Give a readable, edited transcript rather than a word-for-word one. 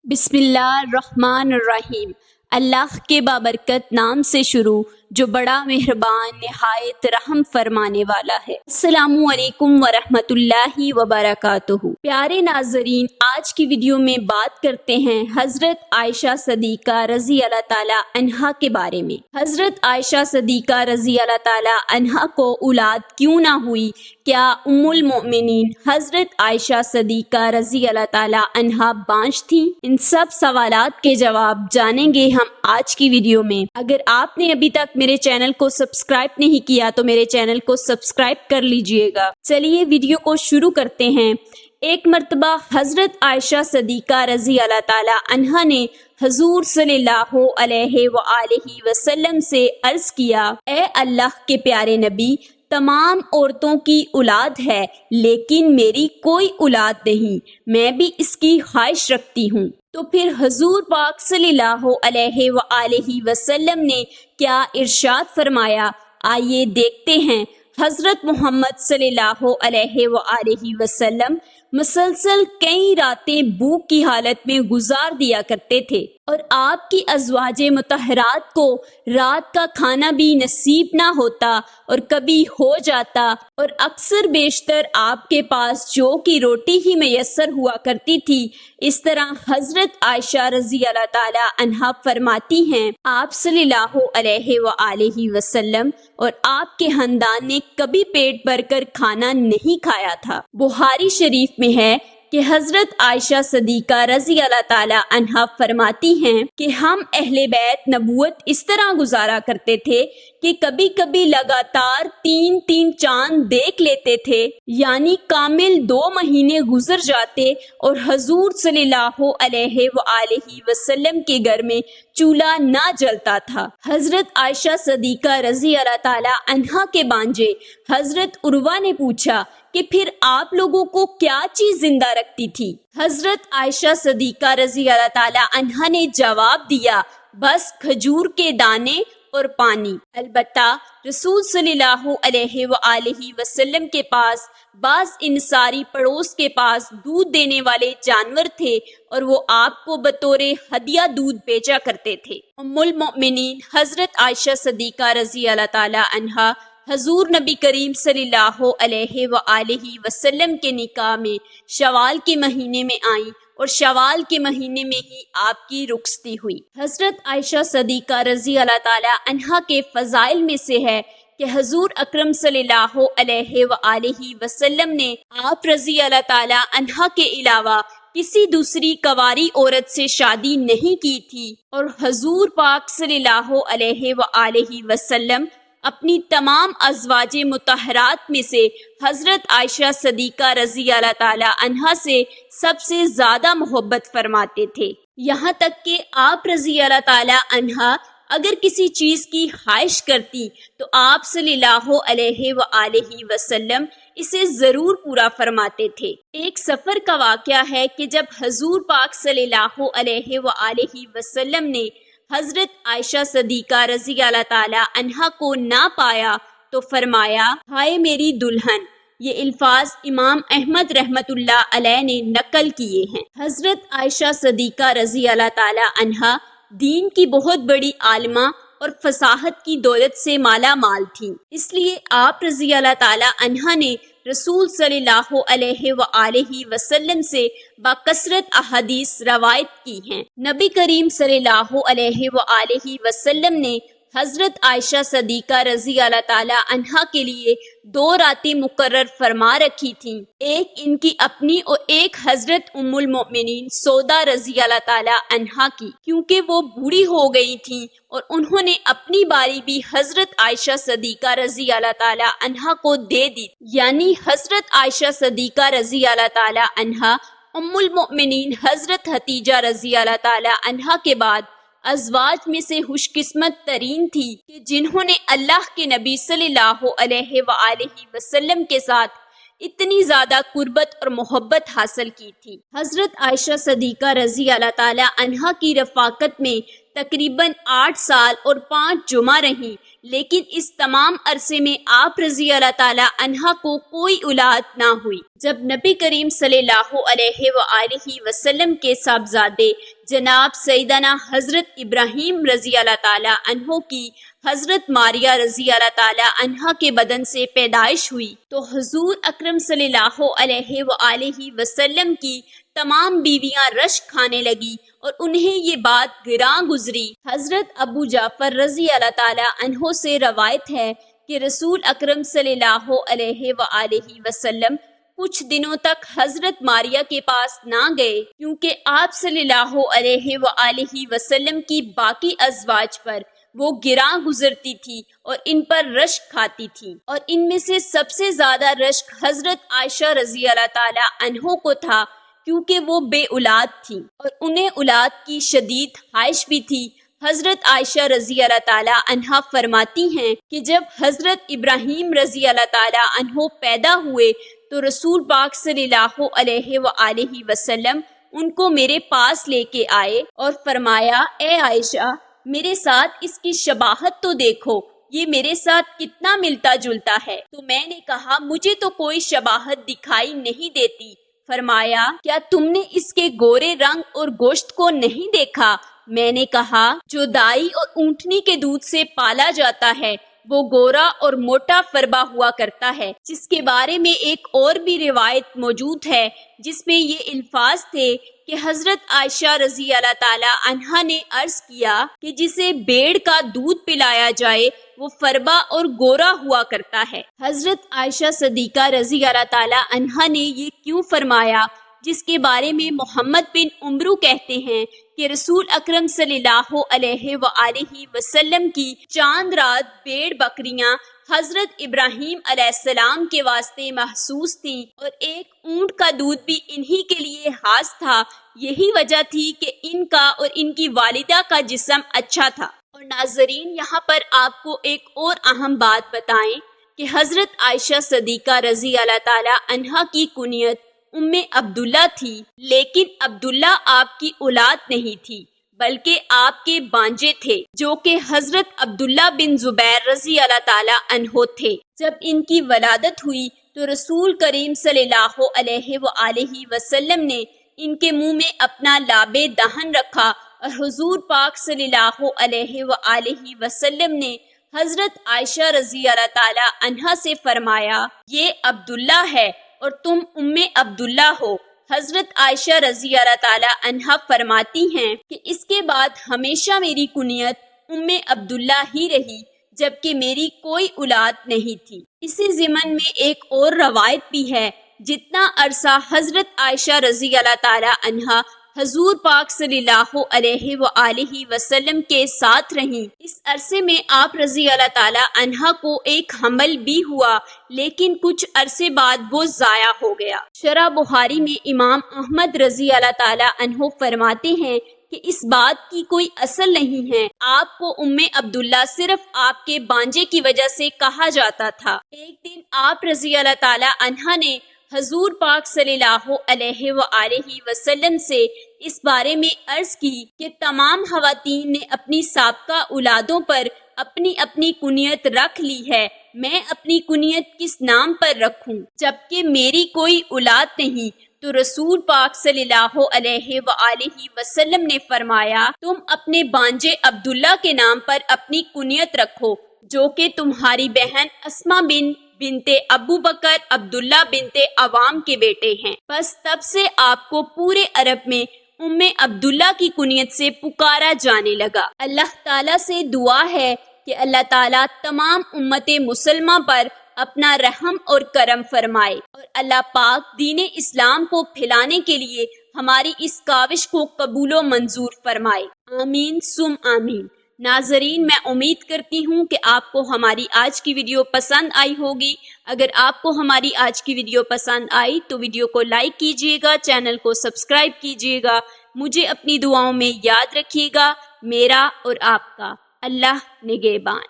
बिस्मिल्लाहिर्रहमानिर्रहीम। अल्लाह के बाबरकत नाम से शुरू जो बड़ा मेहरबान निहायत रहम फरमाने वाला है। अस्सलामु अलैकुम वरहमतुल्लाहि वबरकातुहू। प्यारे नाजरीन, आज की वीडियो में बात करते हैं हजरत आयशा सदीका रजी अल्लाह ताला अन्हा के बारे में। हजरत आयशा सदीका रजी अल्लाह ताला अन्हा को औलाद क्यों ना हुई? क्या उम्मुल मोमिनीन हजरत आयशा सदीका रजी अल्लाह ताला अन्हा बांझ थी? इन सब सवालात के जवाब जानेंगे हम आज की वीडियो में। अगर आपने अभी तक मेरे चैनल को सब्सक्राइब नहीं किया तो मेरे चैनल को सब्सक्राइब कर लीजिएगा। चलिए वीडियो को शुरू करते हैं। एक मर्तबा हजरत आयशा सदीका रजी अल्लाह ताला अन्हा ने हजूर सल्लल्लाहु अलैहि वसल्लम से अर्ज किया, ए अल्लाह के प्यारे नबी, तमाम औरतों की औलाद है लेकिन मेरी कोई औलाद नहीं, मैं भी इसकी ख्वाहिश रखती हूँ। तो फिर हजूर पाक सल्लल्लाहु अलैहि वसल्लम ने क्या इरशाद फरमाया, आइए देखते हैं। हजरत मोहम्मद सल्लल्लाहु अलैहि वसल्लम मुसलसल कई रातें भूख की हालत में गुजार दिया करते थे और आपकी अज़वाजे मुतहरात को रात का खाना भी नसीब ना होता और कभी हो जाता और अक्सर बेशतर आपके पास जौ की रोटी ही मैसर हुआ करती थी। इस तरह हजरत आयशा रजी अल्लाह ताला अन्हा फरमाती हैं, आप सल्लल्लाहु अलैहि वसल्लम और आपके खानदान ने कभी पेट भरकर खाना नहीं खाया था। बुखारी शरीफ में है कि हजरत आयशा सदीका रजी अल्लाह ताला अन्हा फरमाती हैं कि हम अहले बैत नबूवत इस तरह गुजारा करते थे कि कभी कभी लगातार 3-3 चांद देख लेते थे, यानी कामिल 2 महीने गुजर जाते और हजूर सल्लल्लाहु अलैहि वसल्लम के घर में चूल्हा ना जलता था। हजरत आयशा सदीका रजी अल्लाह ताला अन्हा के बांजे हजरत उर्वा ने पूछा कि फिर आप लोगों को क्या चीज जिंदा रखती थी? हजरत आयशा सदीका रजी अल्लाह ताला अन्हा ने जवाब दिया, बस खजूर के दाने और पानी। अलबत्ता रसूल सल्लल्लाहु अलैहि वसल्लम के पास बाज इंसारी पड़ोस के पास दूध देने वाले जानवर थे और वो आपको बतौरे हदिया दूध बेचा करते थे। उम्मुल मोमिनीन हजरत आयशा सदीका रजी अल्लाह ताला अन्हा हजूर नबी करीम सल्लल्लाहु अलैहि वसल्लम के निकाह में शवाल के महीने में आई और शवाल के महीने में ही आपकी रुखसती हुई। हजरत आयशा सदीका रजी अल्लाह ताला अन्हा के फजाइल में से है कि हजूर अकरम सल्लल्लाहु अलैहि वसल्लम ने आप रजी अल्लाह ताला अन्हा के अलावा किसी दूसरी कवारी औरत से शादी नहीं की थी और हजूर पाक सल्लल्लाहु अलैहि वसल्लम अपनी तमाम अज़वाजे मुतहरात में से हजरत आयशा सदीका रजी अल्लाह ताला अन्हा से सबसे ज्यादा मोहब्बत फरमाते थे। यहाँ तक कि आप रजी अल्लाह ताला अन्हा अगर किसी चीज की ख्वाहिश करती तो आप सल्लल्लाहु अलैहि वसल्लम इसे जरूर पूरा फरमाते थे। एक सफर का वाक़या है कि जब हजूर पाक सल्लल्लाहु अलैहि वसल्लम ने हजरत आयशा सदीका रजी अल्लाह ताला अन्हा को ना पाया तो फरमाया, हाय मेरी दुल्हन। ये अल्फाज इमाम अहमद रहमतुल्लाह अलैह ने नकल किए हैं। हजरत आयशा सदीका रजी अल्लाह ताला अन्हा दीन की बहुत बड़ी आलिमा और फसाहत की दौलत से माला माल थी, इसलिए आप रजी अल्लाह ताला अन्हा ने रसूल सल्लल्लाहु अलैहि वसल्लम से बाकसरत अहादीस रवायत की हैं। नबी करीम सल्लल्लाहु अलैहि वसल्लम ने हजरत आयशा सदीका रजी अल्लाह ताला अन्हा के लिए 2 रातें मुकर्रर फरमा रखी थीं, एक इनकी अपनी और एक हजरत उम्मुल मोमिनीन सौदा रजी अल्लाह ताला अन्हा की, क्योंकि वो बूढ़ी हो गई थीं और उन्होंने अपनी बारी भी हजरत आयशा सदीका रजी अल्लाह ताला अन्हा को दे दी। यानी हजरत आयशा सदीका रजी अल्लाह ताला अन्हा उम्मुल मोमिनीन हजरत हतीजा रजी अल्लाह ताला अन्हा के बाद अज़वाज में से खुशकिस्मत तरीन थी कि जिन्होंने अल्लाह के नबी सल्लल्लाहु अलैहि वसल्लम के साथ इतनी ज्यादा कुर्बत और मोहब्बत हासिल की थी। हजरत आयशा सदीका रजी अल्लाह ताला अन्हा की रफाकत में تقریباً 8 سال اور 5 جمعہ رہیں، لیکن اس تمام عرصے میں آپ رضی اللہ تعالی عنہا کو کوئی اولاد نہ ہوئی۔ جب نبی کریم صلی اللہ علیہ وآلہ وسلم کے صاحبزادے جناب سیدنا حضرت ابراہیم رضی اللہ تعالی عنہ کی حضرت ماریہ رضی اللہ تعالی عنہا کے بدن سے پیدائش ہوئی تو حضور اکرم صلی اللہ علیہ وآلہ وسلم کی تمام بیویاں رشک کھانے لگی اور انہیں یہ بات گراں گزری۔ حضرت ابو جعفر رضی اللہ تعالی عنہ سے روایت ہے کہ رسول اکرم صلی اللہ علیہ وآلہ وسلم کچھ دنوں تک حضرت ماریہ کے پاس نہ گئے، کیونکہ آپ صلی اللہ علیہ وآلہ وسلم کی باقی ازواج پر وہ گراں گزرتی تھی اور ان پر رشک کھاتی تھی، اور ان میں سے سب سے زیادہ رشک حضرت عائشہ رضی اللہ تعالی عنہ کو تھا، کیونکہ وہ بے اولاد تھی اور انہیں اولاد کی شدید خواہش بھی تھی۔ حضرت عائشہ رضی اللہ تعالی عنہا فرماتی ہیں کہ جب حضرت ابراہیم رضی اللہ تعالی عنہ پیدا ہوئے تو رسول پاک صلی اللہ علیہ وآلہ وسلم ان کو میرے پاس لے کے آئے اور فرمایا، اے عائشہ، میرے ساتھ اس کی شباہت تو دیکھو، یہ میرے ساتھ کتنا ملتا جلتا ہے۔ تو میں نے کہا، مجھے تو کوئی شباہت دکھائی نہیں دیتی۔ فرمایا، کیا تم نے اس کے گورے رنگ اور گوشت کو نہیں دیکھا؟ میں نے کہا، جو دائی اور اونٹنی کے دودھ سے پالا جاتا ہے وہ گورا اور موٹا فربا ہوا کرتا ہے، جس کے بارے میں ایک اور بھی روایت موجود ہے جس میں یہ الفاظ تھے کہ حضرت عائشہ رضی اللہ تعالی عنہا نے عرض کیا کہ جسے بھیڑ کا دودھ پلایا جائے وہ فربا اور گورا ہوا کرتا ہے۔ حضرت عائشہ صدیقہ رضی اللہ تعالی عنہا نے یہ کیوں فرمایا، جس کے بارے میں محمد بن عمرو کہتے ہیں کہ رسول اکرم صلی اللہ علیہ وآلہ وسلم کی چاند رات بھیڑ بکریاں حضرت ابراہیم علیہ السلام کے واسطے محسوس تھیں اور ایک اونٹ کا دودھ بھی انہی کے لیے خاص تھا۔ یہی وجہ تھی کہ ان کا اور ان کی والدہ کا جسم اچھا تھا۔ اور ناظرین، یہاں پر آپ کو ایک اور اہم بات بتائیں کہ حضرت عائشہ صدیقہ رضی اللہ تعالی عنہا کی کنیت ام عبداللہ تھی، لیکن عبداللہ آپ کی اولاد نہیں تھی بلکہ آپ کے بانجے تھے، جو کہ حضرت عبداللہ بن زبیر رضی اللہ تعالی عنہ تھے۔ جب ان کی ولادت ہوئی تو رسول کریم صلی اللہ علیہ وآلہ وسلم نے ان کے منہ میں اپنا لاب دہن رکھا اور حضور پاک صلی اللہ علیہ وآلہ وسلم نے حضرت عائشہ رضی اللہ تعالی عنہا سے فرمایا، یہ عبداللہ ہے اور تم ام عبداللہ ہو۔ حضرت عائشہ رضی اللہ تعالی عنہا فرماتی ہیں کہ اس کے بعد ہمیشہ میری کنیت ام عبداللہ ہی رہی، جبکہ میری کوئی اولاد نہیں تھی۔ اسی ضمن میں ایک اور روایت بھی ہے، جتنا عرصہ حضرت عائشہ رضی اللہ تعالی عنہا حضور پاک صلی اللہ علیہ وآلہ وسلم کے ساتھ رہیں، اس عرصے میں آپ رضی اللہ تعالی عنہا کو ایک حمل بھی ہوا، لیکن کچھ عرصے بعد وہ ضائع ہو گیا۔ شرح بخاری میں امام احمد رضی اللہ تعالی عنہ فرماتے ہیں کہ اس بات کی کوئی اصل نہیں ہے، آپ کو ام عبداللہ صرف آپ کے بانجے کی وجہ سے کہا جاتا تھا۔ ایک دن آپ رضی اللہ تعالی عنہا نے حضور پاک صلی اللہ علیہ وآلہ وسلم سے اس بارے میں عرض کی کہ تمام خواتین نے اپنی سابقہ اولادوں پر اپنی اپنی کنیت رکھ لی ہے، میں اپنی کنیت کس نام پر رکھوں جبکہ میری کوئی اولاد نہیں؟ تو رسول پاک صلی اللہ علیہ وآلہ وسلم نے فرمایا، تم اپنے بانجے عبداللہ کے نام پر اپنی کنیت رکھو، جو کہ تمہاری بہن اسما بنت ابو بکر عبداللہ بنت عوام کے بیٹے ہیں۔ بس تب سے آپ کو پورے عرب میں ام عبداللہ کی کنیت سے پکارا جانے لگا۔ اللہ تعالیٰ سے دعا ہے کہ اللہ تعالیٰ تمام امت مسلمہ پر اپنا رحم اور کرم فرمائے اور اللہ پاک دین اسلام کو پھیلانے کے لیے ہماری اس کاوش کو قبول و منظور فرمائے، آمین ثم آمین۔ ناظرین، میں امید کرتی ہوں کہ آپ کو ہماری آج کی ویڈیو پسند آئی ہوگی۔ اگر آپ کو ہماری آج کی ویڈیو پسند آئی تو ویڈیو کو لائک کیجیے گا، چینل کو سبسکرائب کیجیے گا، مجھے اپنی دعاؤں میں یاد رکھیے گا۔ میرا اور آپ کا اللہ نگہبان۔